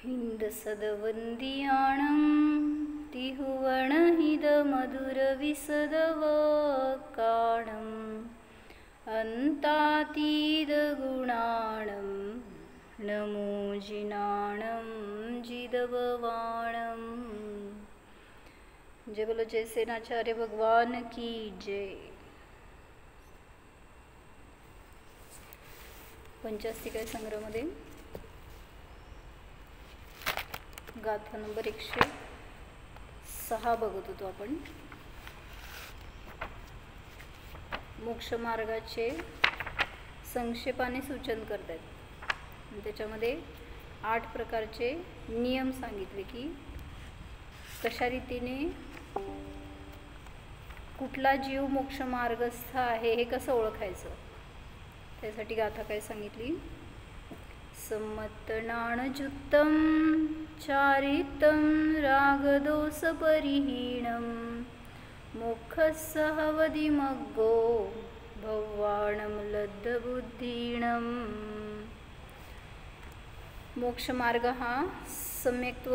हिंदसदवंदियाणं तिहुवणहिदमधुरविसदवकाणम् अन्तातीदगुणाणं नमो जिनाणं जिदववाणं। जय बोलो जय सेनाचार्य भगवान की जय। पंचास्तिकाय संग्रहामध्ये गाथा नंबर 106 बघत होतो आपण। मोक्ष मार्गाचे संक्षेपाने सूचन करतात। त्याच्यामध्ये 8 प्रकारचे नियम सांगितले की कशा रीतीने कुठला जीव मोक्ष मार्गस्थ आहे हे कसं ओळखायचं। त्यासाठी गाथा काय सांगितली। सम्मतनाणजुत्तं चारितं रागदोषपरिहीणं मोक्षस्सहवदिमग्गो भव्वाणं लब्धबुद्धीणं। मोक्षमार्ग हा सम्यक्त्व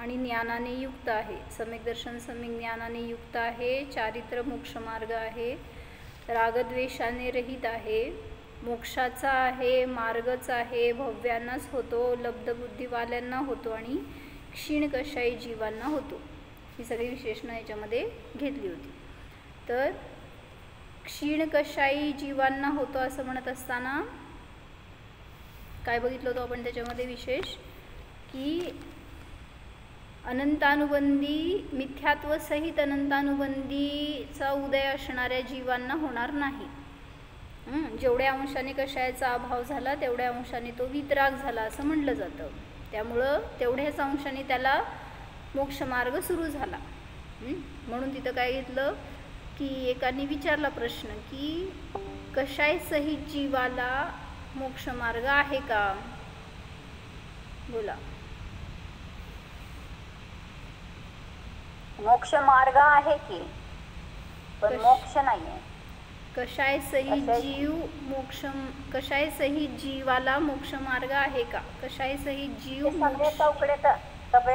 आणि ज्ञानाने युक्त आहे। सम्यक दर्शन सम्यक ज्ञानाने युक्त आहे। चारित्र मोक्षमार्ग आहे। रागद्वेषाने रहित आहे। मोक्षाचा आहे, मार्गच आहे। भव्यांनाच होतो, लब्धबुद्धीवाल्यांना होतो आणि क्षीणकषायी जीवांना होतो। ही सगळी विशेषणं याच्यामध्ये घेतली होती। तर क्षीणकषायी जीवांना होतो असं म्हणत असताना काय बघितलं होतं आपण त्याच्यामध्ये विशेष की अनंतानुबंधी मिथ्यात्वसहित अनंतानुबंधीचा उदय असणाऱ्या जीवांना होणार नाही। जेवढ्या अंशाने कषायाचा अभाव झाला तेवढ्या अंशाने तो वितराग झाला असं म्हणलं जातं। त्यामुळं तेवढ्याच अंशाने त्याला मोक्षमार्ग सुरू झाला। म्हणून तिथं काय घेतलं की एकाने विचारला प्रश्न की कषाय सहित जीवाला मोक्षमार्ग आहे का। बोला। मोक्ष मार्ग आहे की पण मोक्ष नाहीये। कषाय सहित जीव मोक्ष कषाय सहित जीवाला मोक्ष मार्ग आहे का। कषाय सहित जीव सगळ्या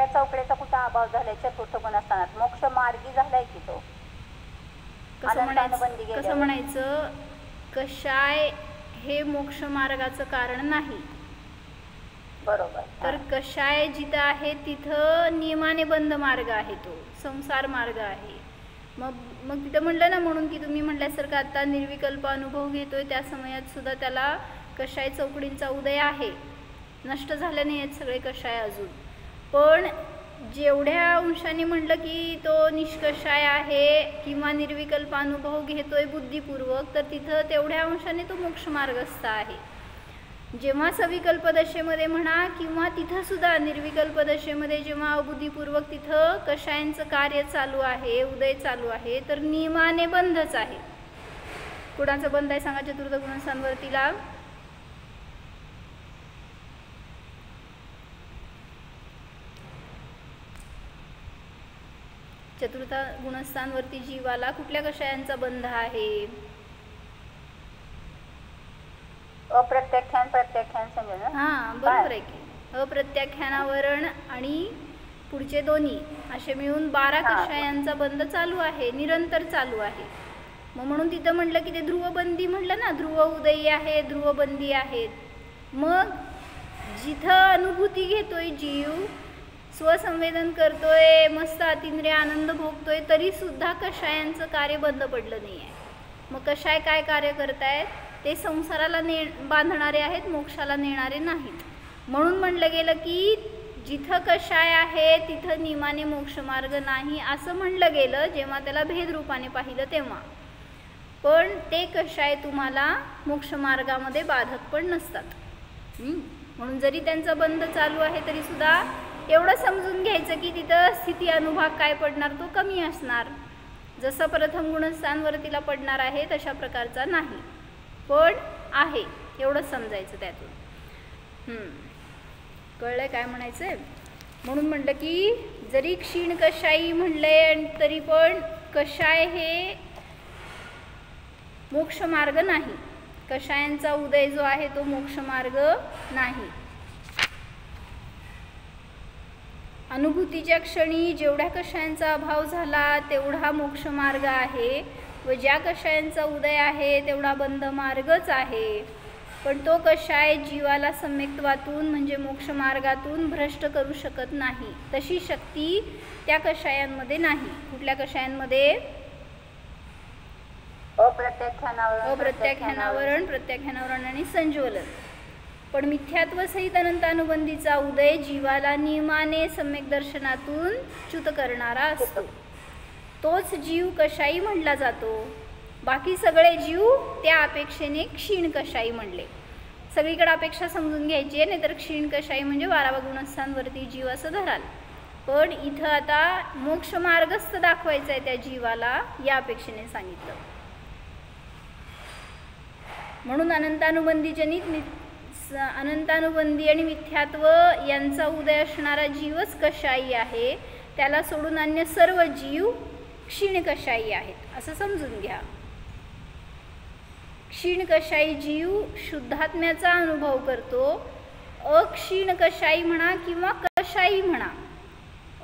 चौकड्याचा कुठं अभाव झालाय चतुर्थ गुण असताना मोक्ष मार्गी झालाय की तो। कसं म्हणायचं कषाय हे मोक्ष मार्गाचं कारण नाही। बरोबर। तर कषाय जिथं आहे तिथं नियमाने बंद मार्ग आहे, तो संसार मार्ग आहे। मग तिथं म्हणलं ना, म्हणून की तुम्ही म्हटल्यासारखं आता निर्विकल्प अनुभव घेतोय त्या समयात सुद्धा त्याला कषाय चौकडींचा उदय आहे। नष्ट झाले नाही आहेत सगळे कषाय अजून, पण जेवढ्या अंशाने म्हणलं की तो निष्कषाय आहे किंवा निर्विकल्प अनुभव घेतोय बुद्धिपूर्वक, तर तिथं तेवढ्या अंशाने तो मोक्ष मार्गस्थ आहे। जेव्हा सविकल्प दशेमध्ये म्हणा किंवा तिथं सुद्धा निर्विकल्प दशेमध्ये जेव्हा अबुद्धीपूर्वक तिथं कषायांचं कार्य चालू आहे, उदय चालू आहे, तर नियमाने बंधच आहे। कुणाचं बंध आहे सांगा चतुर्थ गुणस्थानवर्तीला। चतुर्थ गुणस्थानवर्ती जीवाला कुठल्या कषायांचा बंध आहे। अप्रत्याख्यान प्रत्याख्यान समजा। हां बरोबर आहे की अप्रत्याख्यानावरण आणि पुढचे दोन्ही असे मिळून 12 कषायांचा बंध चालू आहे, निरंतर चालू आहे। मग म्हणून तिथं म्हटलं की ते ध्रुवबंदी म्हटलं ना, ध्रुव उदयी आहे, ध्रुवबंदी आहेत। मग जिथं अनुभूती घेतोय जीव, स्वसंवेदन करतोय, मस्त अतिंद्रिय आनंद भोगतोय, तरी सुद्धा कषायांचं कार्य बंद पडलं नाही आहे। मग कषाय काय कार्य करतायत, ते संसाराला बांधणारे आहेत, मोक्षाला नेणारे नाहीत। म्हणून म्हणलं गेलं की जिथं कषाय आहे तिथं नियमाने मोक्षमार्ग नाही असं म्हणलं गेलं जेव्हा त्याला भेदरूपाने पाहिलं तेव्हा। पण ते कषाय तुम्हाला मोक्षमार्गामध्ये बाधक पण नसतात। म्हणून जरी त्यांचा बंध चालू आहे तरी सुद्धा एवढं समजून घ्यायचं की तिथं स्थिती अनुभाग काय पडणार, तो कमी असणार। जसं प्रथम गुणस्थानवरतीला पडणार आहे तशा प्रकारचा नाही, पण आहे एवढं समजायचं त्यातून। कळलंय काय म्हणायचंय। म्हणून म्हटलं की जरी क्षीण कषायी म्हणले तरी पण कषाय हे मोक्षमार्ग नाही। कषायांचा उदय जो आहे तो मोक्षमार्ग नाही। अनुभूतीच्या क्षणी जेवढ्या कषायांचा अभाव झाला तेवढा मोक्षमार्ग आहे व ज्या कषायांचा उदय आहे तेवढा बंधमार्गच आहे. पण तो कषाय जीवाला सम्यक्त्वातून म्हणजे मोक्षमार्गातून भ्रष्ट करू शकत नाही. तशी शक्ती त्या कषायांमध्ये नाही. कुठल्या कषायांमध्ये? अप्रत्याख्यानावरण, प्रत्याख्यानावरण आणि संज्वलन. पण मिथ्यात्व सहित अनंतानुबंधीचा उदय जीवाला नियमाने सम्यक दर्शनातून च्युत करणारा असतो. तोच जीव कषाई म्हणला जातो. बाकी सगळे जीव त्या अपेक्षेने क्षीण कषाई म्हणले. सगळीकडे अपेक्षा समजून घ्यायची आहे, नाहीतर क्षीण कषाई म्हणजे 12 गुणस्थांवरती जीव असं धराल. पण इथं आता मोक्षमार्गस्थ दाखवायचा आहे त्या जीवाला, या अपेक्षेने सांगितलं. म्हणून अनंतानुबंधी आणि मिथ्यात्व यांचा उदय असणारा जीवच कषाई आहे. त्याला सोडून अन्य सर्व जीव क्षीण कषाई आहेत असं समजून घ्या. क्षीण कषाई जीव शुद्धात्म्याचा अनुभव करतो. अक्षीण कषाई म्हणा किंवा कषाई म्हणा.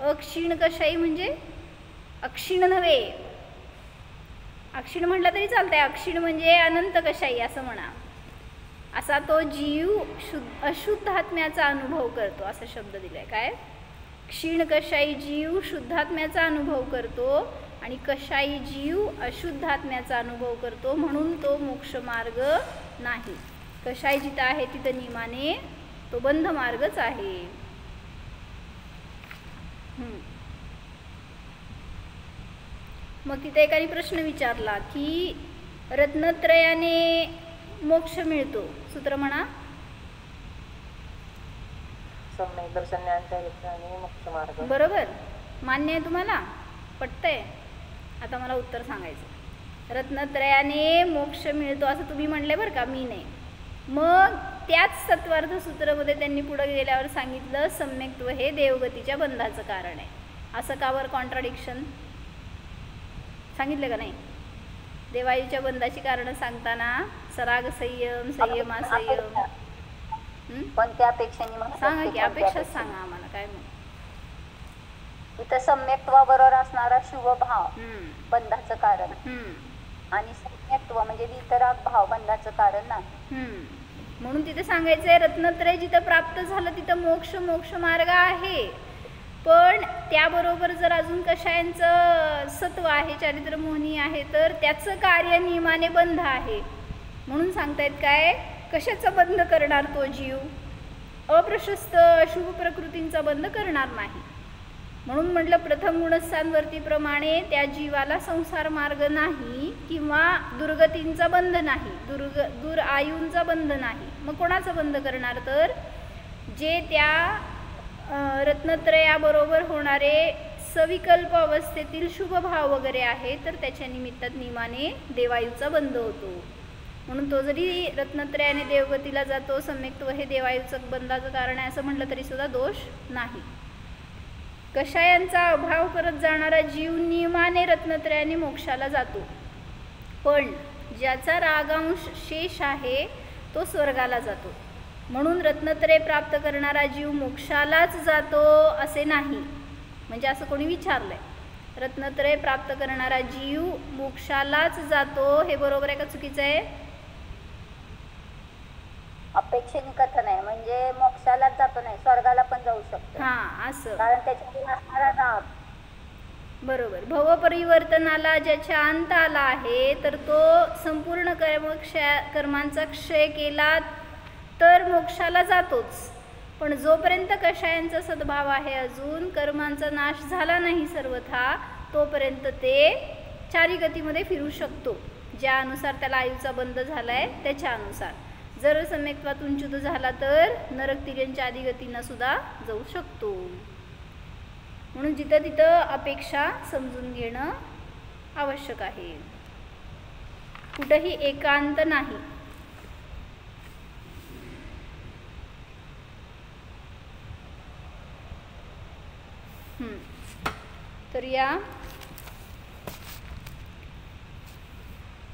अक्षीण कषाई म्हणजे अक्षीण नव्हे, अक्षीण म्हटलं तरी चालतंय. अक्षीण म्हणजे अनंत कषाई असं म्हणा. असा तो जीव अशुद्धात्म्याचा अनुभव करतो असा शब्द दिलाय. काय? क्षीण कषाई जीव शुद्धात्म्याचा अनुभव करतो आणि कषाई जीव अशुद्धात्म्याचा अनुभव करतो. म्हणून तो मोक्षमार्ग नाही. कषाई जिथं आहे तिथं नियमाने तो बंधमार्गच आहे. मग तिथे एकाने प्रश्न विचारला की रत्नत्रयाने मोक्ष मिळतो. सूत्र म्हणा. सम्यक दर्शन, ज्ञान, चैतन्य आणि मोक्षमार्ग. बरोबर. मान्य आहे तुम्हाला? पटतंय? आता मला उत्तर सांगायचं. रत्नत्रयाने मोक्ष मिळतो असं तुम्ही म्हणले बरं का, मी नाही. मग त्याच तत्वार्थ सूत्रामध्ये त्यांनी पुढे गेल्यावर सांगितलं सम्यक्त्व हे देवगतीच्या बंधाचं कारण आहे. असं का बरं कॉन्ट्राडिक्शन सांगितलं का नाही? देवाईच्या बंधाची कारणं सांगताना सराग संयम, संयमासंयम, पण त्या अपेक्षेने सांगा की अपेक्षाच सांगा आम्हाला काय म्हणून. इथं सम्यक्त्वाबरोबर असणारा शुभ भाव बंधाचं कारण आणि सम्यक्त्व म्हणजे वितराग भाव बंधाचं कारण नाही. म्हणून तिथे सांगायचंय रत्नत्रय जिथं प्राप्त झालं तिथं मोक्ष मार्ग आहे. पण त्याबरोबर जर अजून कषायांचं सत्व आहे, चारित्र मोहनी आहे, तर त्याचं कार्य नियमाने बंध आहे. म्हणून सांगतायत काय? कशाचा बंध करणार तो जीव? अप्रशस्त अशुभ प्रकृतींचा बंध करणार नाही. म्हणून म्हटलं प्रथम गुणस्थांवरती प्रमाणे त्या जीवाला संसार मार्ग नाही किंवा दुर्गतींचा बंध नाही, दुरायूंचा बंध नाही. मग कोणाचा बंध करणार? तर जे त्या रत्नत्रयाबरोबर होणारे सविकल्प अवस्थेतील शुभ भाव वगैरे आहे तर त्याच्या निमित्तात नियमाने देवायूचा बंध होतो. म्हणून तो जरी रत्नत्रयाने देवगतीला जातो, सम्यक्त्व हे देवायूचं बंधाचं कारण आहे असं म्हटलं तरी सुद्धा दोष नाही. कषायांचा अभाव करत जाणारा जीव नियमाने रत्नत्रयाने मोक्षाला जातो. पण ज्याचा रागांश शेष आहे तो स्वर्गाला जातो. म्हणून रत्नत्रय प्राप्त करणारा जीव मोक्षालाच जातो असे नाही. म्हणजे असं कोणी विचारलंय रत्नत्रय प्राप्त करणारा जीव मोक्षालाच जातो, हे बरोबर आहे का चुकीचं आहे? अपेक्षेने कथन आहे. म्हणजे मोक्षालाच जातो नाही, स्वर्गाला पण जाऊ शकतो. हा असं, कारण त्याच्यातून असणारा राग. बरोबर. भवपरिवर्तनाला ज्याच्या अंत आला आहे तर तो संपूर्ण कर्मांचा क्षय केला तर मोक्षाला जातोच. पण जोपर्यंत कषायांचा सद्भाव आहे, अजून कर्मांचा नाश झाला नाही सर्वथा, तोपर्यंत ते चारी गतीमध्ये फिरू शकतो. ज्यानुसार त्याला आयुचा बंध झालाय त्याच्या अनुसार. जर सम्यक्त्वातून च्युत झाला तर नरक तिर्यंच्या आदी गतींना सुद्धा जाऊ शकतो. म्हणून जिथं तिथं अपेक्षा समजून घेणं आवश्यक आहे. कुठंही एकांत नाही. तर या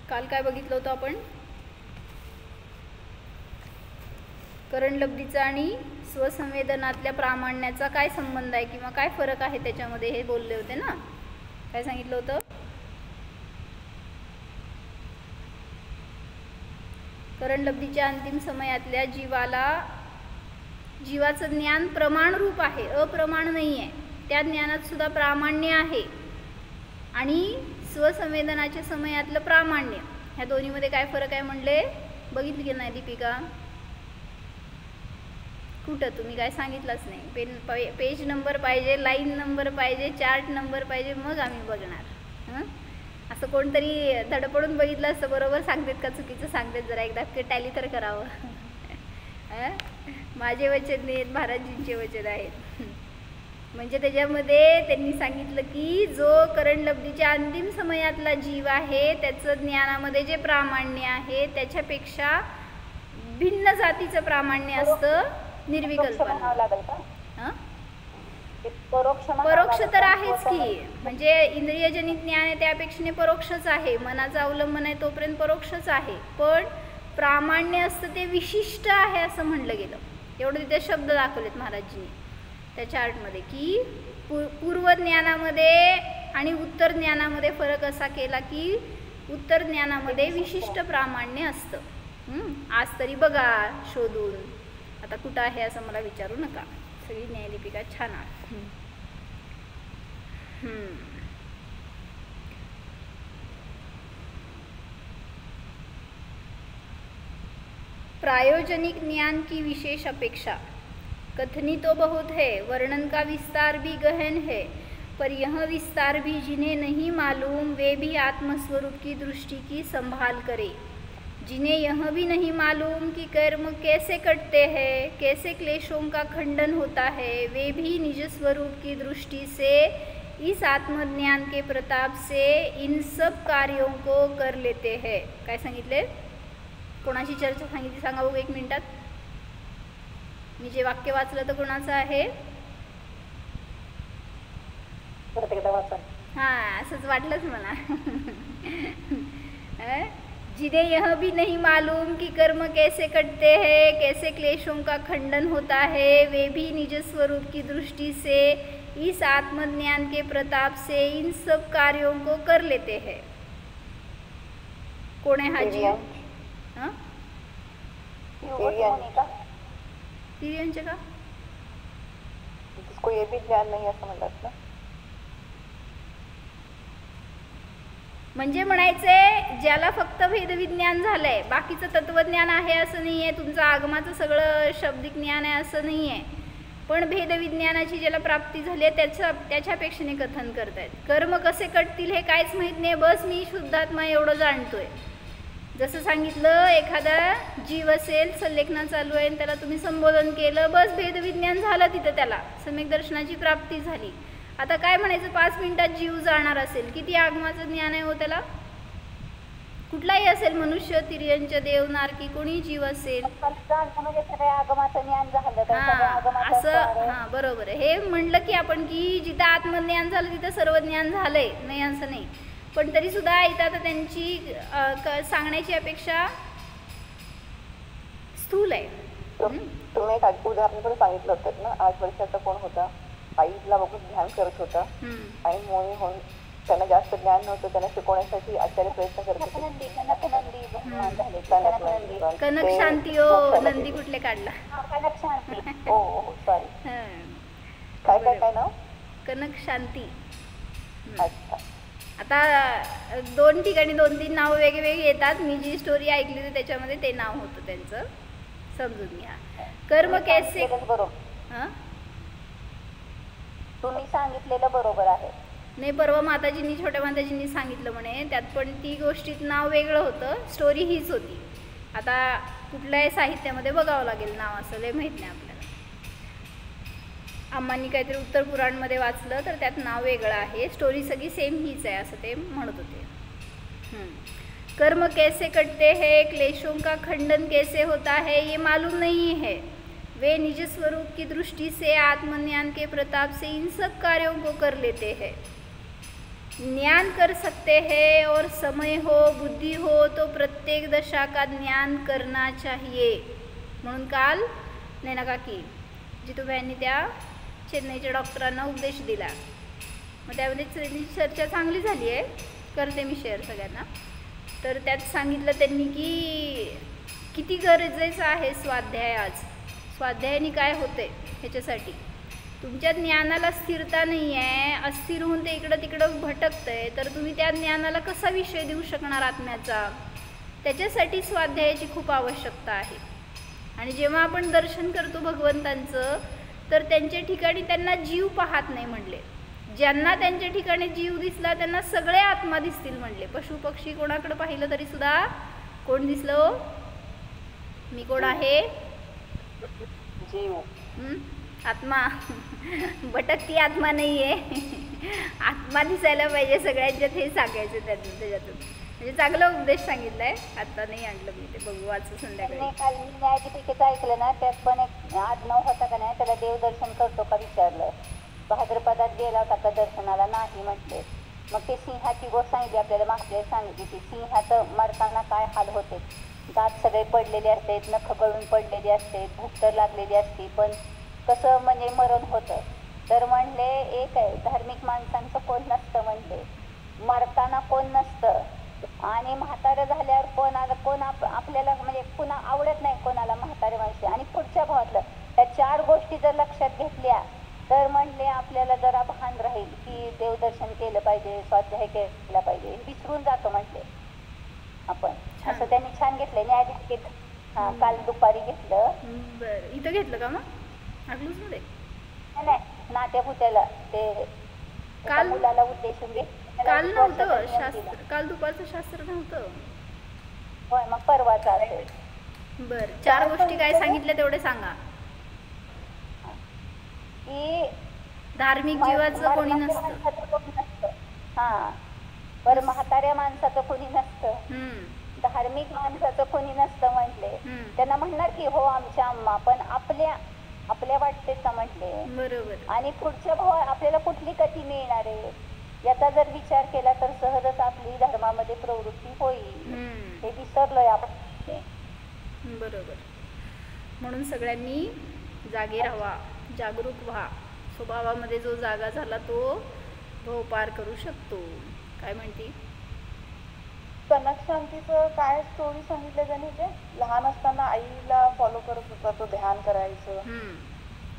काल काय बघितलं होतं आपण? करणलब्धीचा आणि स्वसंवेदनातल्या प्रामाण्याचा काय संबंध आहे किंवा काय फरक आहे त्याच्यामध्ये हे बोलले होते ना. काय सांगितलं होतं? करणलब्धीच्या अंतिम समयातल्या जीवाचं ज्ञान प्रमाणरूप आहे, अप्रमाण नाही आहे. त्या ज्ञानात सुद्धा प्रामाण्य आहे. आणि स्वसंवेदनाच्या समयातलं प्रामाण्य, ह्या दोन्हीमध्ये काय फरक आहे म्हणले? बघितली की नाही दीपिका? कुठं? तुम्ही काय सांगितलंच नाही. पेज नंबर पाहिजे, लाईन नंबर पाहिजे, चार्ट नंबर पाहिजे, मग आम्ही बघणार. असं कोणतरी धडपडून बघितलं असतं बरोबर सांगतेत का चुकीचं सांगतेत, जरा एकदा टॅली तर करावं. माझे वचन नाहीत, महाराजजींचे वचन आहेत. म्हणजे त्याच्यामध्ये त्यांनी सांगितलं की जो करणलब्धीच्या अंतिम समयातला जीव आहे त्याचं ज्ञानामध्ये जे प्रामाण्य आहे त्याच्यापेक्षा भिन्न जातीचं प्रामाण्य असतं निर्विकल्पना. परोक्ष तर आहेच की, म्हणजे इंद्रियजनित ज्ञान आहे त्यापेक्षा परोक्षच आहे. मनाचा अवलंबन आहे तोपर्यंत परोक्षच आहे. पण प्रामाण्य असतं ते विशिष्ट आहे असं म्हणलं गेलं. एवढं तिथे शब्द दाखवलेत महाराजजींनी त्या चार्टमध्ये की पूर्व ज्ञानामध्ये आणि उत्तर ज्ञानामध्ये फरक असा केला की उत्तर ज्ञानामध्ये विशिष्ट प्रामाण्य असतं. आज तरी बघा शोधून, आता कुठं आहे असं मला विचारू नका. सगळी न्यायदीपिका छान आहे. प्रायोजनिक ज्ञान की विशेष अपेक्षा कथनी तो बहुत है, वर्णन का विस्तार भी गहन है, पर यह विस्तार भी जिन्हें नहीं मालूम वे भी आत्मस्वरूप की दृष्टि की संभाल करे. जिन्हें यह भी नहीं मालूम कि कर्म कैसे कटते हैं, कैसे क्लेशों का खंडन होता है, वे भी निज स्वरूप की दृष्टि से इस आत्मज्ञान के प्रताप से इन सब कार्यों को कर लेते हैं. काय सांगितले? कोणाची चर्चा सांगितली सांगा बघू 1 मिनिटात. मी जे वाक्य वाचलं तर कोणाचं आहे? हां, असंच वाटलंच मला. जिन्हें यह भी नहीं मालूम कि कर्म कैसे कटते हैं, कैसे क्लेशों का खंडन होता है, वे भी निज स्वरूप की दृष्टि से इस आत्मज्ञान के प्रताप से इन सब कार्यों को कर लेते हैं. कोण आहे हा जीव? तिर्यंचे का? जिसको ये भी ज्ञान नहीं असं म्हणतात ना. म्हणजे म्हणायचंय ज्याला फक्त भेदविज्ञान झालंय, बाकीचं तत्वज्ञान आहे असं नाही आहे, तुमचं आगमाचं सगळं शाब्दिक ज्ञान आहे असं नाही आहे, पण भेदविज्ञानाची ज्याला प्राप्ती झाली आहे त्याच्यापेक्षाने कथन करतायत. कर्म कसे कटतील हे काहीच माहीत नाही, बस मी शुद्धात्मा एवढं जाणतोय. जसं सांगितलं एखादा जीव असेल, संलेखना चालू आहे, त्याला तुम्ही संबोधन केलं, बस भेदविज्ञान झालं तिथं, त्याला सम्यक दर्शनाची प्राप्ती झाली. आता काय म्हणायचं, 5 मिनिटात जीव जाणार असेल, किती आगमाचं ज्ञान आहे हो त्याला? कुठलाही असेल, मनुष्य, तिर्यंच, देव, नारकी, कोणी जीव असेल. असं हां बरोबर आहे. हे म्हणलं की आपण की जिथं आत्मज्ञान झालं तिथं सर्व ज्ञान झालंय, नाही असं नाही. पण तरी सुद्धा इथं आता त्यांची सांगण्याची अपेक्षा स्थूल आहे. तुम्ही एक उदाहरण पण सांगितलं होतं ना, 8 वर्षाचा कोण होता, आईला बघून ध्यान करत होता आणि मोही होऊन त्यांना जास्त ज्ञान नव्हतं, त्यांना शिकवण्यासाठी आचार्य प्रयत्न करत होते. कनक शांती हो, नंदी कुठले काढला? कनक शांती. हो सॉरी, काय नाव? कनक शांती. अच्छा. आता 2 ठिकाणी 2-3 नाव वेगवेगळी येतात. मी जी स्टोरी ऐकली होती त्याच्यामध्ये ते नाव होतं त्यांचं, समजून घ्या. कर्म कैसे, तुम्ही सांगितलेलं बरोबर आहे. नाही, परवा माताजींनी, छोट्या माताजींनी सांगितलं म्हणे, त्यात पण ती गोष्टीत नाव वेगळं होतं, स्टोरी हीच होती. आता कुठल्याही साहित्यामध्ये बघावं लागेल नाव, असं लय माहीत नाही आपल्याला. आम्हांनी काहीतरी उत्तर पुराणमध्ये वाचलं तर त्यात नाव वेगळं आहे, स्टोरी सगळी सेम हीच आहे असं ते म्हणत होते. कर्म कैसे कटते हैं, क्लेशों का खंडन कैसे होता है, ये मालूम नहीं है. वे निज स्वरूप की दृष्टि से आत्मज्ञान के प्रताप से इन सब कार्यों को कर लेते हैं. ज्ञान कर सकते हैं और समय हो, बुद्धि हो तो प्रत्येक दशा का ज्ञान करना चाहिए. म्हणून काल नैना काकी जितूबाई यांनी त्या चेन्नईच्या डॉक्टरांना उपदेश दिला. मग त्यामध्ये चर्चा चांगली झाली आहे, करते मी शेअर सगळ्यांना. तर त्यात सांगितलं त्यांनी की किती गरजेचं आहे स्वाध्याय. आज स्वाध्यायाने काय होते ह्याच्यासाठी, तुमच्या ज्ञानाला स्थिरता नाही आहे, अस्थिर होऊन ते इकडं तिकडं भटकतं आहे, तर तुम्ही त्या ज्ञानाला कसा विषय देऊ शकणार आत्म्याचा. त्याच्यासाठी स्वाध्यायाची खूप आवश्यकता आहे. आणि जेव्हा आपण दर्शन करतो भगवंतांचं, तर त्यांच्या ठिकाणी त्यांना जीव पाहत नाही म्हणले. ज्यांना त्यांच्या ठिकाणी जीव दिसला त्यांना सगळे आत्मा दिसतील म्हणले. पशु पक्षी कोणाकडे पाहिलं तरी सुद्धा कोण दिसलं, मी कोण आहे, जीव, आत्मा. भटकती आत्मा नाही आहे, आत्मा दिसायला पाहिजे सगळ्यांच्यात, हे सांगायचं त्याच्यातून. म्हणजे चांगला उपदेश सांगितलाय. आता नाही आणलं मी, ते बघू वाचू संध्याकाळी. काल मी न्यायाधिकेचं ऐकलं ना, त्यात पण एक आडनाव होता का नाही, त्याला देवदर्शन करतो का विचारलं. भाद्रपदात गेला होता का दर्शनाला, नाही म्हटले. मग ते सिंहाची गोष्ट सांगितली आपल्याला, मागच्या सांगितली की सिंहाचं मरताना काय हाल होते. दात सगळे पडलेले असते, नख गळून पडलेली असते, भूक तर लागलेली असते, पण कसं म्हणजे मरण होतं. तर म्हणले एक आहे, धार्मिक माणसांचं कोण नसतं म्हणले, मरताना कोण नसतं. आणि म्हातारं झाल्यावर कोण आपल्याला म्हणजे पुन्हा आवडत नाही कोणाला म्हातारे माणसे. आणि पुढच्या भावातलं त्या 4 गोष्टी जर लक्षात घेतल्या तर म्हणले आपल्याला जरा भान राहील की देवदर्शन केलं पाहिजे, स्वाध्याय केला पाहिजे, विसरून जातो म्हटले आपण. असं त्यांनी छान घेतलंय न्यायाधिकेत. काल दुपारी घेतलं. बरं, इथं घेतलं का मग अकलूजमध्ये? नाही, नाट्यपुत्याला ते काल मुलाला उद्देशून काल नव्हतं शास्त्र, काल दुपारचं शास्त्र नव्हतं. होय, मग परवाचा असेल. बरं, 4 गोष्टी काय सांगितल्या तेवढे सांगा. की धार्मिक जीवाचं कोणी नसतं. हा, बरं, म्हाताऱ्या माणसाचं कोणी नसतं, धार्मिक माणसाचं कोणी नसतं म्हटले. त्यांना म्हणणार की हो आमच्या अम्मा, पण आपल्या वाटतेच का म्हटले. बरोबर. आणि पुढच्या भाव आपल्याला कुठली गती मिळणार आहे याचा जर विचार केला तर सहजच आपली धर्मामध्ये प्रवृत्ती होईल. हे विसरलोय आपण. बरोबर. म्हणून सगळ्यांनी जागे राहा, जागरूक व्हा. स्वभावामध्ये जो जागा झाला तो भाव पार करू शकतो. काय म्हणते? कनक शांतीचं काय स्टोरी सांगितलं त्याने, ते लहान असताना आईला फॉलो करत होता, तो ध्यान करायचं.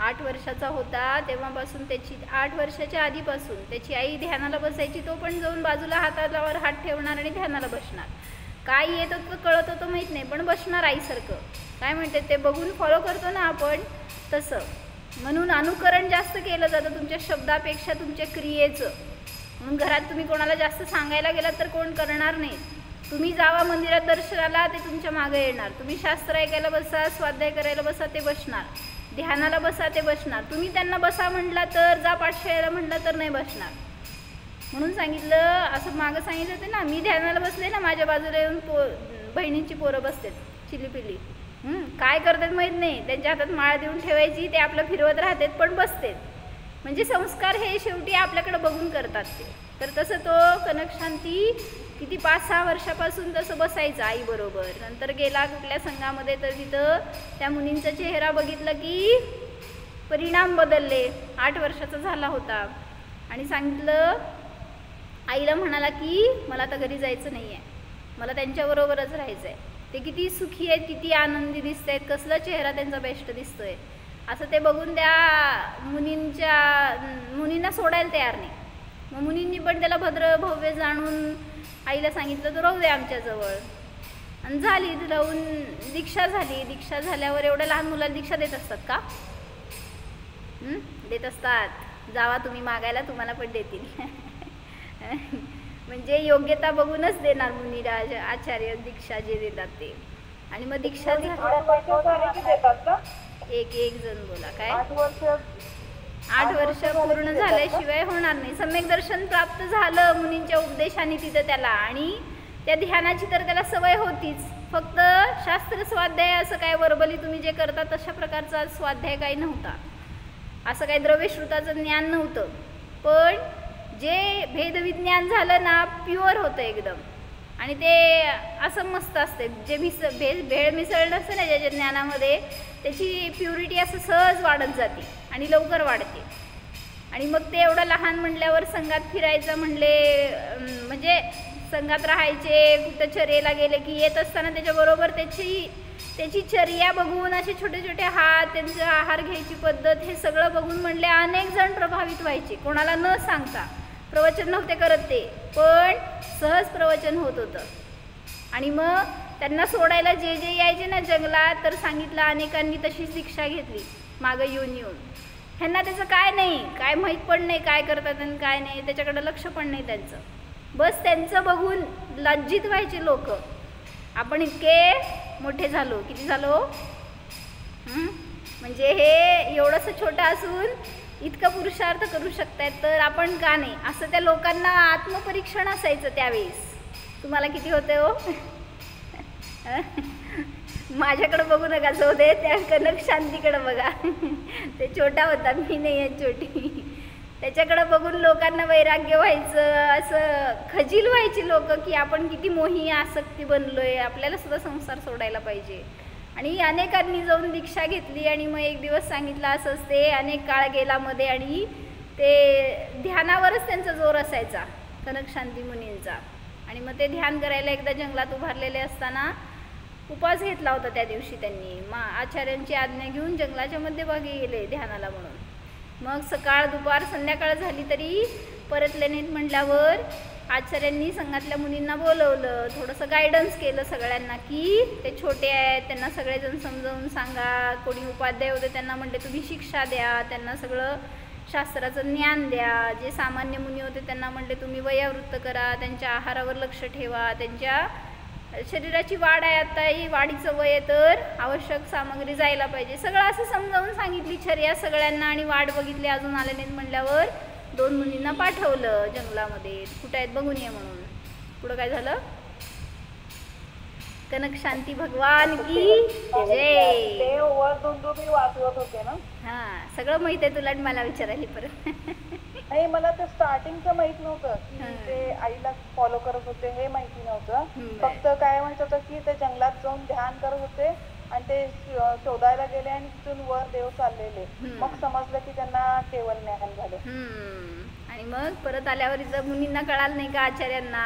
8 वर्षाचा होता तेव्हापासून, त्याची 8 वर्षाच्या आधीपासून त्याची आई ध्यानाला बसायची. तो पण जाऊन बाजूला हातावर हात ठेवणार आणि ध्यानाला बसणार. काय येत होतं कळत होतं माहीत नाही, पण बसणार आईसारखं. काय म्हणते ते बघून फॉलो करतो ना आपण तसं. म्हणून अनुकरण जास्त केलं जातं तुमच्या शब्दापेक्षा तुमच्या क्रियेचं. म्हणून घरात तुम्ही कोणाला जास्त सांगायला गेलात तर कोण करणार नाही. तुम्ही जावा मंदिरात दर्शनाला, ते तुमच्या मागे येणार. तुम्ही शास्त्र ऐकायला बसा, स्वाध्याय करायला बसा, ते बसणार. ध्यानाला बसा, ते बसणार. तुम्ही त्यांना बसा म्हटला तर, जा पाठशाळेला म्हटलं तर नाही बसणार. म्हणून सांगितलं, असं मागं सांगितलं होतं ना, मी ध्यानाला बसले ना, माझ्या बाजूला येऊन बहिणींची पोरं बसतात चिलीपिली. काय करतात माहीत नाही, त्यांच्या हातात माळा देऊन ठेवायची, ते आपलं फिरवत राहतात पण बसतात. म्हणजे संस्कार हे शेवटी आपल्याकडे बघून करतात ते. तर तसं तो कनक शांती किती 5-6 वर्षापासून तसं बसायचं आईबरोबर. नंतर गेला कुठल्या संघामध्ये तर तिथं त्या मुनींचा चेहरा बघितला की परिणाम बदलले. 8 वर्षाचा झाला होता. आणि सांगितलं, आईला म्हणाला की मला आता घरी जायचं नाही आहे, मला त्यांच्याबरोबरच राहायचं आहे. ते किती सुखी आहेत, किती आनंदी दिसत आहेत, कसला चेहरा त्यांचा बेस्ट दिसतोय. असं ते बघून त्या मुनींना सोडायला तयार नाही. मग मुनींनी पण त्याला भद्र भव्य जाणून आईला सांगितलं तो राहू दे आमच्याजवळ. आणि झाली राहून दीक्षा झाली. दीक्षा झाल्यावर एवढ्या लहान मुलाला दीक्षा देत असतात का? देत असतात. जावा तुम्ही मागायला, तुम्हाला पण देतील. म्हणजे योग्यता बघूनच देणार मुनिराज आचार्य दीक्षा जे देतात ते. आणि मग दीक्षा एक जण बोला काय 8 वर्ष पूर्ण झाल्याशिवाय होणार नाही. सम्यक दर्शन प्राप्त झालं मुनींच्या उपदेशाने तिथं त्याला, आणि त्या ध्यानाची तर त्याला सवय होतीच. फक्त शास्त्र स्वाध्याय असं काय वर्बली तुम्ही जे करता तशा प्रकारचा स्वाध्याय काही नव्हता. असं काही द्रव्यश्रुताचं ज्ञान नव्हतं. पण जे भेदविज्ञान झालं ना, प्युअर होतं एकदम. आणि ते असं मस्त असते. जे भेळ मिसळलं असतं ना ज्याच्या ज्ञानामध्ये, त्याची प्युरिटी असं सहज वाढत जाते आणि लवकर वाढते. आणि मग ते एवढं लहान म्हणल्यावर संघात फिरायचं म्हणले, म्हणजे संघात राहायचे, कुठं चर्येला गेले की येत असताना त्याच्याबरोबर त्याची चर्या बघून असे छोटे छोटे हात, त्यांचा आहार घ्यायची पद्धत, हे सगळं बघून म्हणले अनेक जण प्रभावित व्हायचे. कोणाला न सांगता, प्रवचन नव्हते करत ते, पण सहज प्रवचन होत होतं. आणि मग त्यांना सोडायला जे यायचे ना जंगलात, तर सांगितलं अनेकांनी तशीच दीक्षा घेतली मागं येऊन. ह्यांना त्याचं काय नाही, काय माहीत पण नाही काय करतात आणि काय नाही, त्याच्याकडं लक्ष पण नाही त्यांचं. बस त्यांचं बघून लज्जित व्हायचे लोक. आपण इतके मोठे झालो, किती झालो, म्हणजे हे एवढंसं छोटं असून इतकं पुरुषार्थ करू शकतायत, तर आपण का नाही, असं त्या लोकांना आत्मपरीक्षण असायचं त्यावेळेस. तुम्हाला किती होते हो? माझ्याकडं बघू नका, जो दे त्या कनक शांतीकडं बघा. ते छोटा होता, मी नाही आहे छोटी. त्याच्याकडं बघून लोकांना वैराग्य व्हायचं, असं खजील व्हायची लोक की आपण किती मोही आसक्ती बनलोय, आपल्याला सुद्धा संसार सोडायला पाहिजे. आणि अनेकांनी जाऊन दीक्षा घेतली. आणि मग एक दिवस सांगितलं असंच, ते अनेक काळ गेला मध्ये, आणि ते ध्यानावरच त्यांचा जोर असायचा कनक शांती मुनींचा. आणि मग ते ध्यान करायला एकदा जंगलात उभारलेले असताना उपवास घेतला होता त्या दिवशी त्यांनी. आचार्यांची आज्ञा घेऊन जंगलाच्या मध्यभागी गेले ध्यानाला म्हणून. मग सकाळ दुपार संध्याकाळ झाली तरी परतले नाहीत. म्हटल्यावर आचार्यांनी संघातल्या मुलींना बोलवलं, थोडंसं गायडन्स केलं सगळ्यांना की ते छोटे आहेत, त्यांना सगळेजण समजावून सांगा. कोणी उपाध्याय होते त्यांना म्हटले तुम्ही शिक्षा द्या, त्यांना सगळं शास्त्राचं ज्ञान द्या. जे सामान्य मुनी होते त्यांना म्हटले तुम्ही वयोवृत्त करा, त्यांच्या आहारावर लक्ष ठेवा, त्यांच्या शरीराची वाढ आहे आता, ही वाढीचं वय तर आवश्यक सामग्री जायला पाहिजे. सगळं असं समजावून सांगितली चर्या सगळ्यांना. आणि वाट बघितली, अजून आले नाहीत म्हटल्यावर 2 मुलींना पाठवलं जंगलामध्ये, कुठं आहेत बघून ये म्हणून. पुढं काय झालं? कनक शांती भगवान की जय. ते वर दुंदुबी वाजवत होते ना. हा, सगळं माहित आहे तुला, मला विचारायली परत. नाही, मला ते स्टार्टिंगचं माहित नव्हतं की ते आईला फॉलो करत होते, हे माहिती नव्हतं. फक्त काय म्हणत होतं की ते जंगलात जाऊन ध्यान करत होते आणि ते शोधायला गेले आणि तिथून वर देव चाललेले. मग समजलं की त्यांना केवळ ज्ञान झाले. आणि मग परत आल्यावर इथं मुनींना कळालं नाही का आचार्यांना,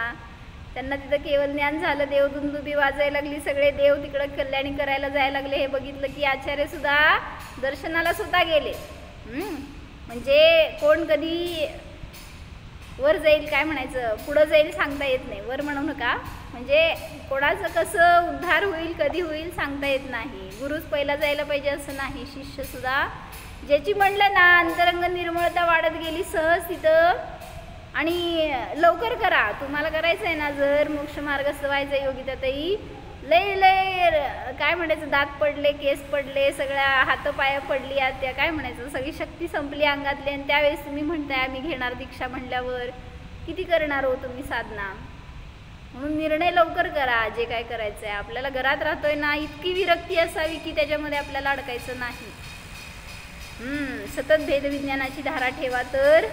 त्यांना तिथं केवळ ज्ञान झालं. देव दुंदुबी वाजायला लागली, सगळे देव तिकडं कल्याणी करायला जायला लागले. हे बघितलं की आचार्य सुद्धा दर्शनाला सुद्धा गेले. म्हणजे कोण कधी वर जाईल, काय म्हणायचं, पुढं जाईल सांगता येत नाही. वर म्हणू नका, म्हणजे कोणाचं कसं उद्धार होईल, कधी होईल सांगता येत नाही. गुरुच पहिला जायला पाहिजे असं नाही, शिष्य सुद्धा. ज्याची म्हणलं ना अंतरंग निर्मळता वाढत गेली सहज तिथं. आणि लवकर करा, तुम्हाला करायचं आहे ना जर मोक्ष मार्गस्थ व्हायचं योगिताताई, लय काय म्हणायचं, दात पडले, केस पडले, सगळ्या हातपाय पडली, त्या काय म्हणायचं, सगळी शक्ती संपली अंगातली. आणि त्यावेळेस तुम्ही म्हणताय आम्ही घेणार दीक्षा म्हणल्यावर किती करणार हो तुम्ही साधना. म्हणून निर्णय लवकर करा जे काय करायचं आहे. आपल्याला घरात राहतोय ना, इतकी विरक्ती असावी की त्याच्यामध्ये आपल्याला अडकायचं नाही. सतत भेदविज्ञानाची धारा ठेवा तर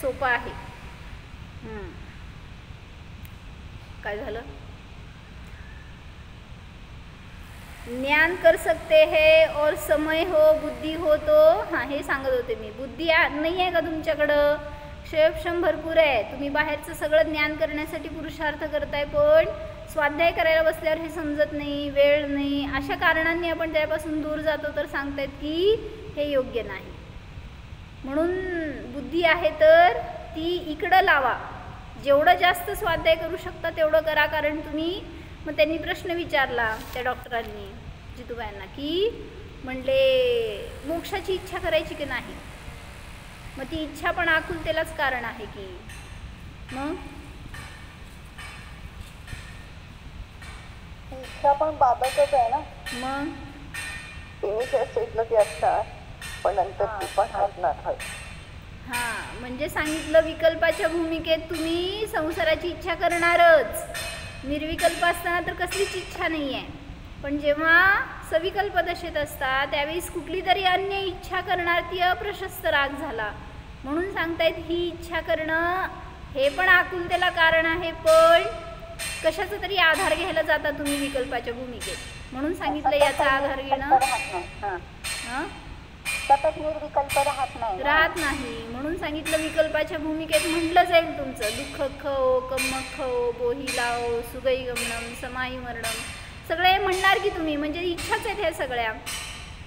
सोपं आहे. काय झालं? ज्ञान कर सकते है और समय हो, बुद्धी हो तो. हां, हे सांगत होते मी. बुद्धी नाही आहे का तुमच्याकडं? क्षयक्षम भरपूर आहे. तुम्ही बाहेरचं सगळं ज्ञान करण्यासाठी पुरुषार्थ करताय, पण स्वाध्याय करायला बसल्यावर हे समजत नाही, वेळ नाही, अशा कारणांनी आपण त्यापासून दूर जातो. तर सांगतायत की हे योग्य नाही. म्हणून बुद्धी आहे तर ती इकडं लावा. जेवढं जास्त स्वाध्याय करू शकता तेवढं करा. कारण तुम्ही, मग त्यांनी प्रश्न विचारला त्या डॉक्टरांनी जितूबाईंना की म्हणले मोक्षाची इच्छा करायची की नाही. मग ती इच्छा पण आकुलतेलाच कारण आहे की. मग इच्छा पण बाधकच आहे ना. मग इनिशियल ती असणार, पण नंतर ती पण हटणार. हां, म्हणजे सांगितलं विकल्पाच्या भूमिकेत तुम्ही संसाराची इच्छा करणारच. निर्विकल्प असताना तर कसलीच इच्छा नाही आहे. पण जेव्हा सविकल्प दशेत असतात त्यावेळेस कुठली तरी अन्य इच्छा करणार, ती अप्रशस्त राग झाला. म्हणून सांगतायत ही इच्छा करणं हे पण आकुलतेला कारण आहे, पण कशाचा तरी आधार घ्यायला जाता तुम्ही विकल्पाच्या भूमिकेत, म्हणून सांगितलं याचा आधार घेणं हां सतत निर्विकल्प राहत नाही, म्हणून सांगितलं विकल्पाच्या भूमिकेत म्हटलं जाईल तुमचं दुःख खो, कम्मक खो, बोही लाओ, सुगई गमनम, समाई मरणम, सगळे म्हणणार की तुम्ही, म्हणजे इच्छाच आहेत ह्या सगळ्या,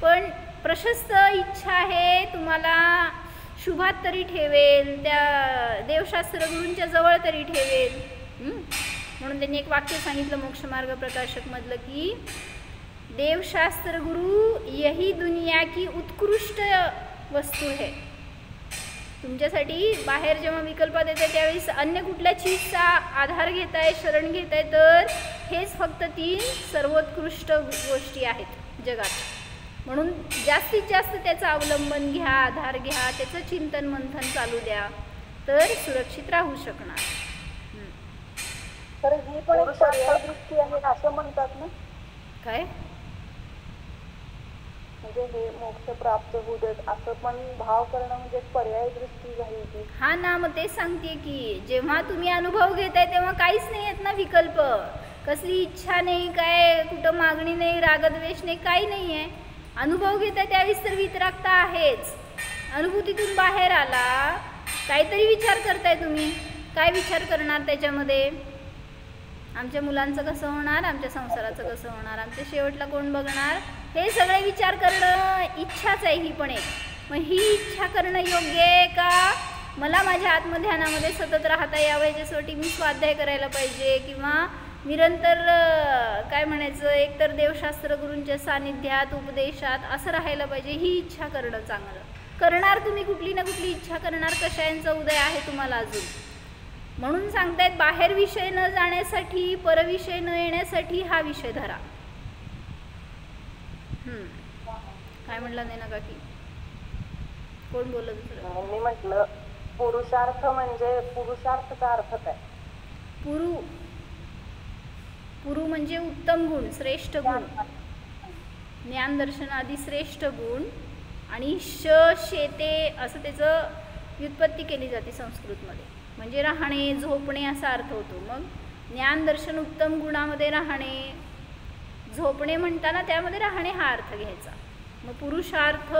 पण प्रशस्त इच्छा आहे तुम्हाला शुभात तरी ठेवेल, त्या देवशास्त्र गुरूंच्या जवळ तरी ठेवेल. म्हणून त्यांनी एक वाक्य सांगितलं मोक्षमार्ग प्रकाशक मधलं की देवशास्त्र गुरु यही दुनिया की उत्कृष्ट वस्तू है. तुमच्यासाठी बाहेर जेव्हा विकल्पात येते त्यावेळेस अन्य कुठल्या चीजचा आधार घेताय, शरण घेताय, तर हेच फक्त 3 सर्वोत्कृष्ट गोष्टी आहेत जगात. म्हणून जास्तीत जास्त त्याचा अवलंबन घ्या, आधार घ्या, त्याचं चिंतन मंथन चालू द्या, तर सुरक्षित राहू शकणार. तर ही पण एक पर्याय दृष्टी आहे असं म्हणतात ना. काय म्हणजे हे मोक्ष प्राप्त होऊ देत असं पण भाव करणं म्हणजे पर्याय दृष्टी झाली ती. हा ना, मग तेच सांगते की जेव्हा तुम्ही अनुभव घेताय तेव्हा काहीच नाही आहेत ना विकल्प, कसली इच्छा नाही, काय कुठं मागणी नाही, रागद्वेष नाही, काही नाही आहे. अनुभव घेताय त्यावेळेस तर वितरागता आहेच. अनुभूतीतून बाहेर आला, काहीतरी विचार करताय तुम्ही, काय विचार करणार त्याच्यामध्ये? आमच्या मुलांचं कसं होणार, आमच्या संसाराचं कसं होणार, आमच्या शेवटला कोण बघणार, हे सगळे विचार करणं इच्छाच आहे ही पण एक. मग ही इच्छा करणं योग्य आहे का? मला माझ्या आत्मध्यानामध्ये सतत राहता यावं याच्यासाठी मी स्वाध्याय करायला पाहिजे, किंवा निरंतर काय म्हणायचं, एकतर देवशास्त्र गुरूंच्या सानिध्यात, उपदेशात असं राहायला पाहिजे, ही इच्छा करणं चांगलं. करणार तुम्ही कुठली ना कुठली इच्छा करणार, कशायांचा उदय आहे तुम्हाला अजून. म्हणून सांगतायत बाहेर विषय न जाण्यासाठी, परविषय न येण्यासाठी हा विषय धरा. काय म्हणलं नाही ना काकी, कोण बोललं दुसरं? मी म्हटलं पुरुषार्थ म्हणजे पुरुषार्थचा अर्थ काय? पुरु म्हणजे उत्तम गुण, श्रेष्ठ गुण, ज्ञानदर्शन आदी श्रेष्ठ गुण, आणि शेते असं त्याचं व्युत्पत्ती केली जाते संस्कृतमध्ये, म्हणजे राहणे, झोपणे असा अर्थ होतो. मग ज्ञानदर्शन उत्तम गुणामध्ये राहणे, झोपणे म्हणताना त्यामध्ये राहणे हा अर्थ घ्यायचा. मग पुरुषार्थ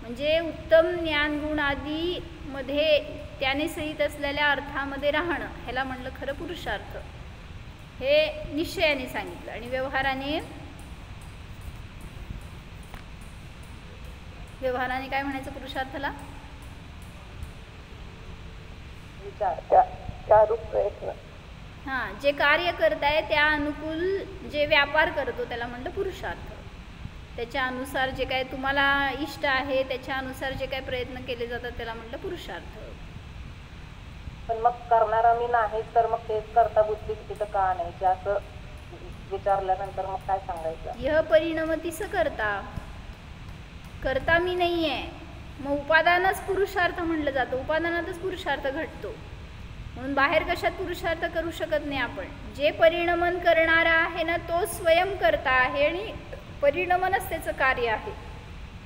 म्हणजे उत्तम ज्ञानगुण आदी मध्ये त्याने सहित असलेल्या अर्थामध्ये राहणं, ह्याला म्हणलं खरं पुरुषार्थ. हे निश्चयाने सांगितलं. आणि व्यवहाराने काय म्हणायचं पुरुषार्थाला? हां, जे कार्य करताय त्या अनुकूल जे व्यापार करतो त्याला म्हणलं पुरुषार्थ. त्याच्या अनुसार जे काय तुम्हाला इष्ट आहे त्याच्या अनुसार जे काय प्रयत्न केले जातात त्याला म्हणलं पुरुषार्थ. पण मग करणारा मी नाही तर मग ते करता बुद्धी तिथं का नाही असं विचारल्यानंतर मग काय सांगायचं? यह परिणमतीस करता मी नाही आहे, मग उपादानच पुरुषार्थ म्हणलं जातं, उपादानातच पुरुषार्थ घडतो. म्हणून बाहेर कशात पुरुषार्थ करू शकत नाही आपण. जे परिणमन करणारा आहे ना तो स्वयं करता आहे, आणि परिणमनच त्याचं कार्य आहे.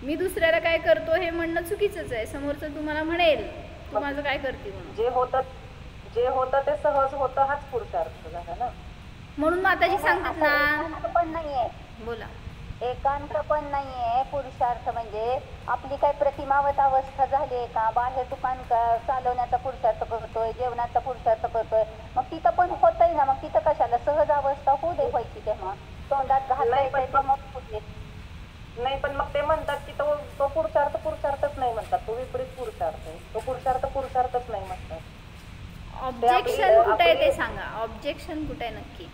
मी दुसऱ्याला काय करतो हे म्हणणं चुकीचंच आहे. समोरचं तुम्हाला म्हणेल तू माझं काय करते म्हणून. जे होतं ते सहज होतं हाच पुरुषार्थ झाला ना. म्हणून माताजी सांगतात ना, पण नाहीये, बोला, एकांत पण नाहीये. पुरुषार्थ म्हणजे आपली काय प्रतिमावत अवस्था झाली आहे का? बाहेर दुकान चालवण्याचा पुरुषार्थ करतोय, जेवणाचा पुरुषार्थ करतोय, मग तिथं पण होतंय ना. मग तिथं कशाला सहज अवस्था होऊ दे व्हायची, तेव्हा तोंडात घालायचं नाही. पण मग ते म्हणतात की तो पुरुषार्थच नाही म्हणतात, तो विपरीत पुरुषार्थ आहे. तो पुरुषार्थच नाही म्हणतात. ऑब्जेक्शन कुठे आहे ते सांगा, ऑब्जेक्शन कुठे आहे नक्की?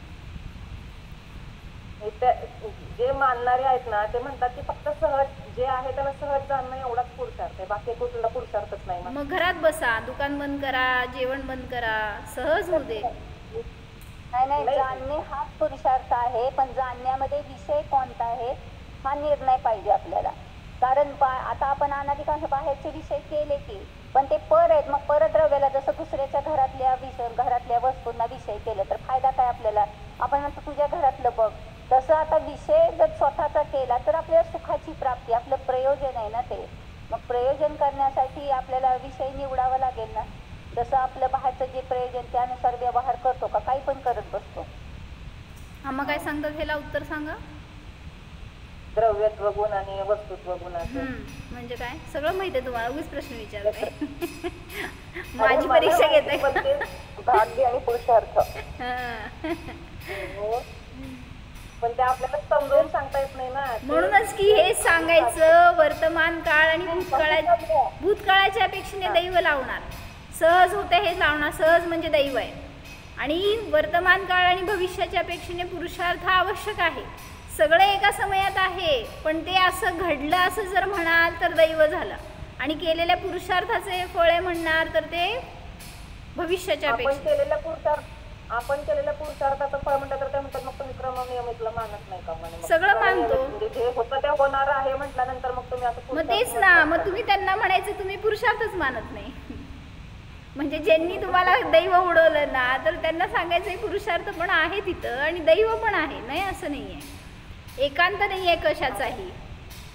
जे मानणारे आहेत ना ते म्हणतात की फक्त सहज जे आहे त्याला सहज जाणणं एवढाच पुरुषार्थ आहे, बाकी कुठला पुरुषार्थच नाही. मग घरात बसा, दुकान बंद करा, जेवण बंद करा, सहज होऊ दे. नाही, जाणणे हाच पुरुषार्थ आहे, पण जाणण्यामध्ये विषय कोणता आहे हा निर्णय पाहिजे आपल्याला. कारण आता आपण अनाधिकांश बाहेरचे विषय केले की, पण ते आहेत. मग परद्रव्याला जसं दुसऱ्याच्या घरातल्या वस्तूंना विषय केलं तर फायदा काय आपल्याला? आपण म्हणतो तुझ्या घरातलं बघ. तसं आता विषय जर स्वतःचा केला तर आपल्याला सुखाची प्राप्ती, आपलं प्रयोजन आहे ना ते. मग प्रयोजन करण्यासाठी आपल्याला विषय निवडावा लागेल ना. जसं आपलं बाहेरचं जे प्रयोजन त्यानुसार व्यवहार करतो का? काही पण करत बसतो. काय सांगतात ह्याला उत्तर सांगा. द्रव्यत्व गुण आणि वस्तुत्व गुणाचं. म्हणजे काय सगळं माहिती आहे तुम्हाला, उगीच प्रश्न विचारताय. माझी परीक्षा घेताय. भाग्य आणि पुरुषार्थ पण ते आपल्याला समजावून सांगता येत नाही ना. म्हणूनच की हे सांगायचं वर्तमान काळ आणि भूतकाळाच्या अपेक्षेने दैव लावणार. सहज होते हे लावणार, सहज म्हणजे दैव आहे. आणि वर्तमान काळ आणि भविष्याच्या अपेक्षेने पुरुषार्थ आवश्यक आहे. सगळे एका समयात आहे, पण ते असं घडलं असं जर म्हणाल तर दैव झालं. आणि केलेल्या पुरुषार्थाचे फळ आहे म्हणणार तर ते भविष्याच्या अपेक्षा. आपण केलेल्या पुरुषार्थाचं फळ म्हणतात तर ते म्हणतात मग तुम्ही क्रम नियमितला मानत नाही का म्हणे. सगळं मानतो म्हणजे जे होतं ते होणार आहे म्हटल्यानंतर मग तुम्ही असं मग तेच ना. मग तुम्ही त्यांना म्हणायचं तुम्ही पुरुषार्थच मानत नाही. म्हणजे ज्यांनी तुम्हाला दैव उडवलं ना तर त्यांना सांगायचं पुरुषार्थ पण आहे तिथं आणि दैव पण आहे. नाही असं नाही आहे, एकांत नाही आहे कशाचाही.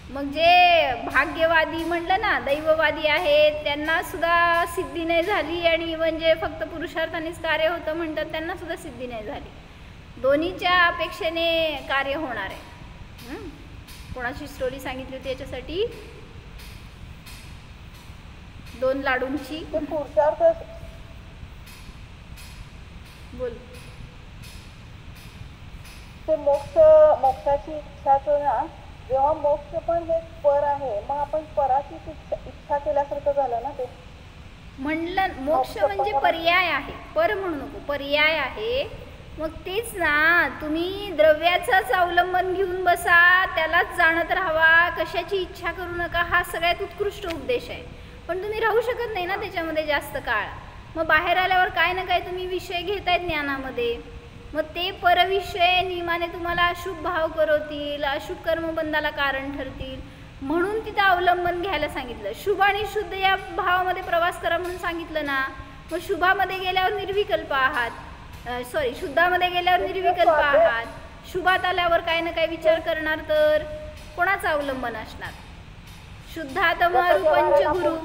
मग जे भाग्यवादी म्हणलं ना दैववादी आहेत त्यांना सुद्धा सिद्धी नाही झाली आणि म्हणजे फक्त पुरुषार्थानेच कार्य होतं म्हणतात त्यांना सुद्धा सिद्धी नाही झाली. दोन्हीच्या अपेक्षेने कार्य होणार आहे. कोणाची स्टोरी सांगितली होती याच्यासाठी, 2 लाडूंची. पुरुषार्थ बोल. ते मोक्षाची इच्छाच ना, जेव्हा मोक्ष पण हे पर आहे मग आपण पराची इच्छा केल्यासारखं झालं ना ते. म्हणलं मोक्ष म्हणजे पर्याय आहे, पर म्हणू नको, पर्याय आहे. मग तेच ना, तुम्ही द्रव्याचंच अवलंबन घेऊन बसा, त्यालाच जाणत राहावा, कशाची इच्छा करू नका, हा सगळ्यात उत्कृष्ट उपदेश आहे. पण तुम्ही राहू शकत नाही ना त्याच्यामध्ये जास्त काळ. मग बाहेर आल्यावर काय ना काय तुम्ही विषय घेताय ज्ञानामध्ये, मग ते परविषय नियमाने तुम्हाला अशुभ भाव करवतील, अशुभ कर्मबंधाला कारण ठरतील. म्हणून तिथं अवलंबन घ्यायला सांगितलं. शुभ आणि शुद्ध या भावामध्ये प्रवास करा म्हणून सांगितलं ना. मग शुभामध्ये गेल्यावर निर्विकल्प आहात, शुद्धामध्ये गेल्यावर निर्विकल्प आहात. शुभात आल्यावर काय ना काय विचार करणार तर कोणाचं अवलंबन असणार. शुद्धात मारू पंचगुरु.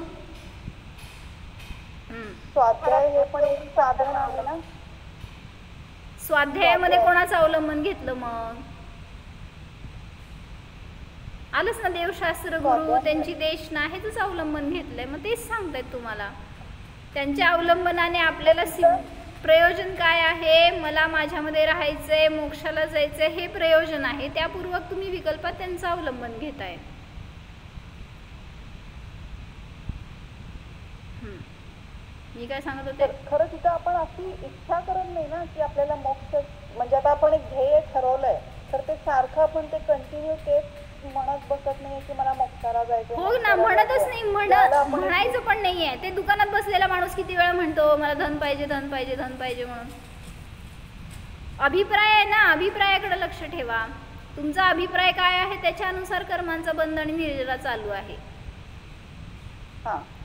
स्वाध्याय हे पण एक साधन आहे ना. स्वाध्यायामध्ये कोणाचं अवलंबन घेतलं मग आलंच ना, देवशास्त्र गुरु त्यांची देशना ह्याच अवलंबन घेतलंय. मग तेच सांगतायत तुम्हाला, त्यांच्या अवलंबनाने आपल्याला प्रयोजन काय आहे, मला माझ्यामध्ये राहायचंय, मोक्षाला जायचंय, हे प्रयोजन आहे. त्यापूर्वक तुम्ही विकल्पात त्यांचं अवलंबन घेताय. मी काय सांगत होते, खरं तिथं आपण अशी इच्छा करत नाही ना की आपल्याला मोक्ष, म्हणजे आता आपण एक ध्येय ठरवलंय तर ते सारखं आपण ते कंटिन्यू तेच म्हणत बसत नाही की मला मोक्षाला जायचं. हो ना, म्हणतच नाही, म्हणायचं पण नाहीये. ते दुकानात बसलेला माणूस किती वेळा म्हणतो मला धन पाहिजे, धन पाहिजे, धन पाहिजे म्हणून. अभिप्राय आहे ना, अभिप्रायाकडे लक्ष ठेवा. तुमचा अभिप्राय काय आहे त्याच्यानुसार कर्मांचा बंध आणि निर्जरा चालू आहे.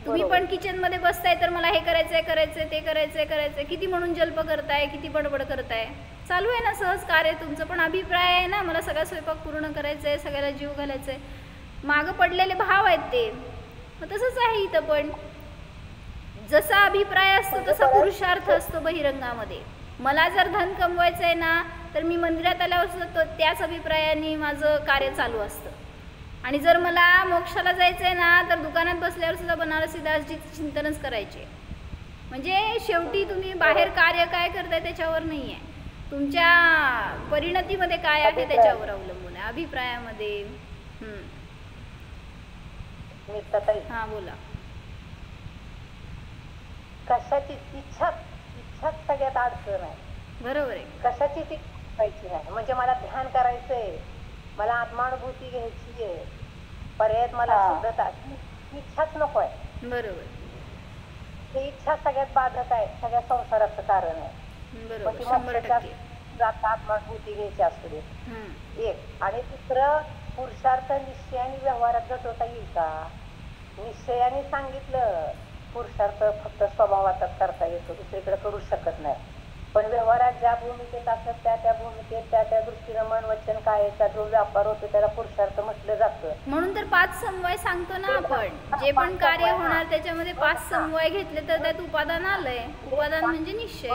तुम्ही पण किचन मध्ये बसताय तर मला हे करायचंय, करायचंय, ते करायचंय, करायचंय, किती म्हणून जल्प करताय, किती बडबड करताय, चालू आहे ना सहज कार्य तुमचं. पण अभिप्राय आहे ना, मला सगळा स्वयंपाक पूर्ण करायचंय, सगळ्याला जीव घालायचंय, मागं पडलेले भाव आहेत ते. मग तसंच आहे इथं पण, जसा अभिप्राय असतो तसा पुरुषार्थ असतो बहिरंगामध्ये. मला जर धन कमवायचं आहे ना तर मी मंदिरात आल्यावर सुद्धा त्याच अभिप्रायाने माझं कार्य चालू असतं. आणि जर मला मोक्षाला जायचं आहे ना तर दुकानात बसल्यावर सुद्धा बनारसी दासजी चिंतनच करायचे. म्हणजे शेवटी तुम्ही बाहेर कार्य काय करताय त्याच्यावर नाही आहे, तुमच्या परिणतीमध्ये काय आहे त्याच्यावर अवलंबून आहे, अभिप्रायामध्ये. हा बोला. कशाची इच्छा सगळ्यात अडचण आहे. बरोबर आहे. कशाची ती पाहिजे आहे, म्हणजे मला ध्यान करायचंय, मला आत्मानुभूती घ्यायची आहे, पर्याय मला शुद्धता, इच्छाच नको आहे. बरोबर. ही इच्छा सगळ्यात बाधक आहे, सगळ्या संसाराचं कारण आहे. आत्मानुभूती घ्यायची असू दे एक. आणि दुसरं, पुरुषार्थ निश्चयाने व्यवहारात घटवता येईल का? निश्चयाने सांगितलं पुरुषार्थ फक्त स्वभावातच करता येतो, दुसरीकडे करू शकत नाही. पण व्यवहारात ज्या भूमिकेत असतात त्या भूमिकेत त्या दृष्टीनं मन वचन कायाचा जो व्यापार होतो त्याला पुरुषार्थ म्हटलं जातं. म्हणून तर 5 समवाय सांगतो ना आपण, जे पण कार्य होणार त्याच्यामध्ये 5 समवाय घेतले तर त्यात उपादान आलंय. उपादान म्हणजे निश्चय.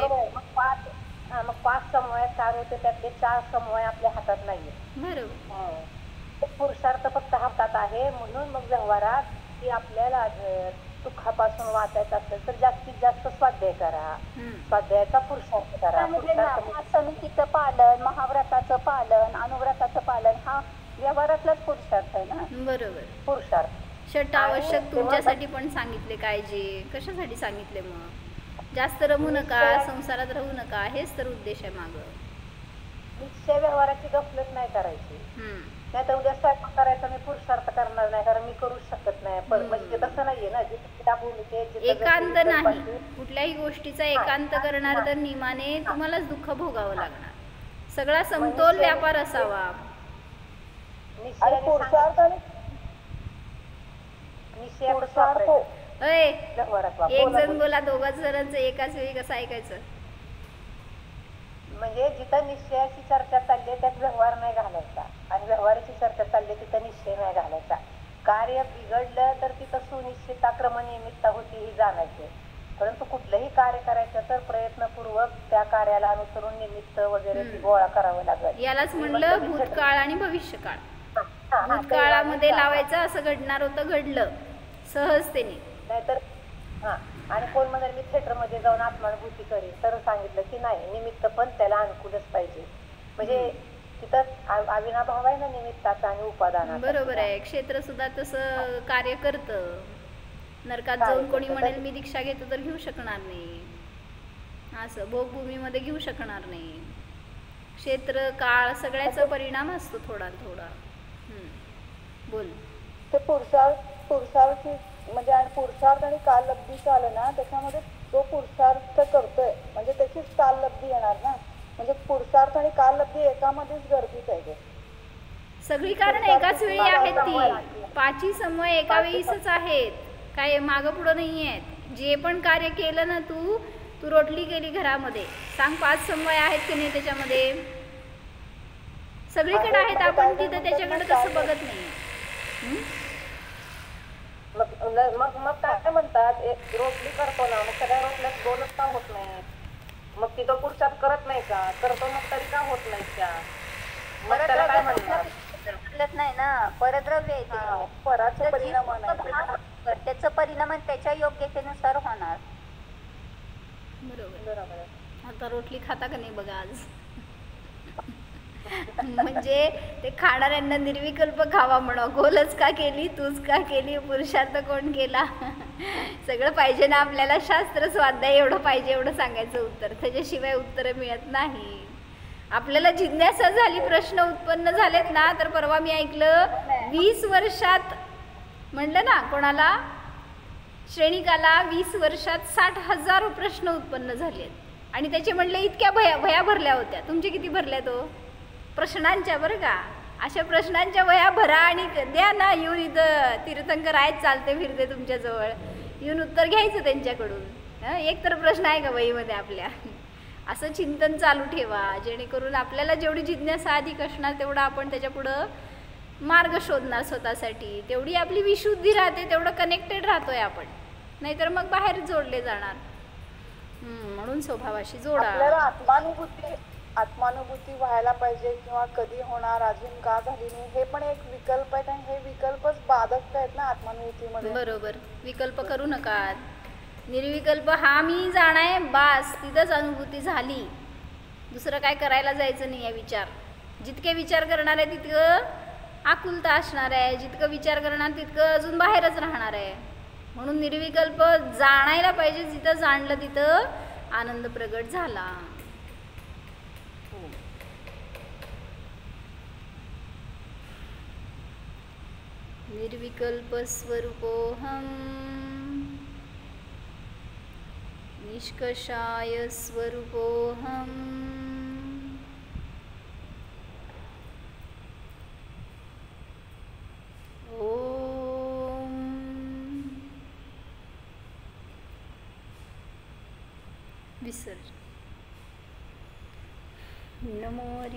हा, मग 5 समवाय 4 होते, त्यातले 4 समवाय आपल्या हातात नाहीये. बरोबर. पुरुषार्थ फक्त हातात आहे. म्हणून मग व्यवहारात की आपल्याला जर दुःखापासून वाचायचं असेल तर जास्तीत जास्त स्वाध्याय करा. स्वाध्यायाचा पुरुषार्थ करा. समितीचं पालन, महाव्रताचं पालन, अनुव्रताचं पालन हा व्यवहारातलाच पुरुषार्थ आहे ना. बरोबर. पुरुषार्थ आवश्यक तुमच्यासाठी पण सांगितले काळजी. कशासाठी सांगितले मग? जास्त रमू नका, संसारात राहू नका, हेच तर उद्देश आहे मागं. निश्चय व्यवहाराची गफलत नाही करायची. नाही तर उद्या स्वयंपाक करायचा मी पुरुषार्थ करणार नाही कारण मी करूच शकत नाही. म्हणजे तसं नाहीये ना. एकांत नाही, कुठल्याही गोष्टीचा एकांत करणार तर नियमाने तुम्हालाच दुःख भोगावं लागणार. सगळा समतोल व्यापार असावा. एक जण बोला, दोघाच जणांचं एकाच वेळी कसं ऐकायचं? म्हणजे जिथं निश्चयाची चर्चा चालली त्यात व्यवहार नाही घालायचा आणि व्यवहाराची चर्चा चालली तिथं निश्चय नाही घालायचा. कार्य बिघडलं तर तिथं सुनिश्चितता क्रमनियमितता होती ही जाणायची. परंतु कुठलंही कार्य करायचं तर प्रयत्नपूर्वक त्या कार्याला अनुसरून निमित्त वगैरे गोळा करावं लागेल. यालाच म्हणलं भूतकाळ आणि भविष्यकाळ. भूतकाळामध्ये लावायचं, असं घडणार होतं, घडलं सहजतेने. नाहीतर आणि कोण म्हणाल मी थिएटर मध्ये जाऊन आत्मानुभूती करीन तर सांगितलं की नाही, निमित्त पण त्याला अनुकूलच पाहिजे. म्हणजे तिथं अविनाभाव आहे ना निमित्ताचा आणि उपादानाचा. बरोबर आहे. क्षेत्र सुद्धा तसं कार्य करतं. नरकात जाऊन कोणी म्हणेल मी दीक्षा घेतो तर घेऊ शकणार नाही, असं भोगभूमीमध्ये घेऊ शकणार नाही. क्षेत्र काळ सगळ्याचा परिणाम असतो थोडा थोडा. बोल. ते पुरुषार्थ म्हणजे आणि पुरुषार्थ आणि काललब्धीचं आलं ना, त्याच्यामध्ये जो पुरुषार्थ करतोय म्हणजे त्याचीच काललब्धी येणार ना. म्हणजे पुरुषार्थ आणि काललब्धी एकामध्येच गर्दीच आहे. सगळी कारण एकाच वेळी आहेत. ती 5 समूह एका वेळीच आहेत, काय मागं पुढं नाही आहेत. जे पण कार्य केलं ना, तू रोटली केली घरामध्ये, सांग 5 समूह आहेत की नाही त्याच्यामध्ये? सगळीकडे आहेत. आपण तिथं त्याच्याकडे तसं बघत नाही. मग काय म्हणतात, एक रोटली करतो ना, मग सगळ्या रोटल्यात 2च का होत नाही? मग तिथं पुरुषार्थ करत नाही का? करतो मग तरी का होत नाही त्या? मग त्याला काय म्हणतात? नाही ना, परद्रव्य आहे. पराचे परिणाम त्याचं परिणाम त्याच्या योग्यतेनुसार होणार. बरोबर. आता रोटली खाता का नाही बघा आज. म्हणजे ते खाणाऱ्यांना निर्विकल्प खावा म्हणा. गोलच का केली, तूच का केली, पुरुषार्थ कोण केला? सगळं पाहिजे ना आपल्याला. शास्त्र स्वाध्याय एवढं पाहिजे, एवढं सांगायचं उत्तर. त्याच्याशिवाय उत्तर मिळत नाही. आपल्याला जिज्ञासा झाली, प्रश्न उत्पन्न झालेत ना, तर परवा मी ऐकलं 20 वर्षात म्हणलं ना, कोणाला, श्रेणिकाला 20 वर्षात 60,000 प्रश्न उत्पन्न झालेत. आणि त्याचे म्हणले इतक्या वह्या भरल्या होत्या. तुमचे किती भरल्या तो प्रश्नांच्या? बरं का, अशा प्रश्नांच्या वह्या भरा आणि द्या ना. येऊन इथं तीर्थंकर आहेत, चालते फिरते तुमच्याजवळ, येऊन उत्तर घ्यायचं त्यांच्याकडून. एक तर प्रश्न आहे का वहीमध्ये आपल्या? असं चिंतन चालू ठेवा, जेणेकरून आपल्याला जेवढी जिज्ञासा अधिक असणार तेवढं आपण त्याच्यापुढं मार्ग शोधणार स्वतःसाठी. तेवढी आपली विशुद्धी राहते, तेवढं कनेक्टेड राहतोय आपण. नाहीतर मग बाहेर जोडले जाणार. म्हणून स्वभावाशी जोडा. आपल्याला आत्मानुभूती व्हायला पाहिजे किंवा कधी होणार, अजून का झाली नाही, हे पण एक विकल्प आहेत. आणि हे विकल्पच बाधक आहेत ना आत्मानुभूतीमध्ये. बरोबर. विकल्प करू नका. निर्विकल्प हा मी जाणाय, बास, तिथंच अनुभूती झाली. दुसरं काय करायला जायचं नाही आहे. विचार जितके विचार करणार आहे तितकं आकुलता असणार आहे, जितकं विचार करणार तितकं अजून बाहेरच राहणार आहे. म्हणून निर्विकल्प जाणायला पाहिजे. जिथं जाणलं तिथं आनंद प्रगट झाला. निर्विकल्प स्वरूपोऽहम् निष्कषाय स्वरूपोऽहम् ॐ विसर्जन. नमो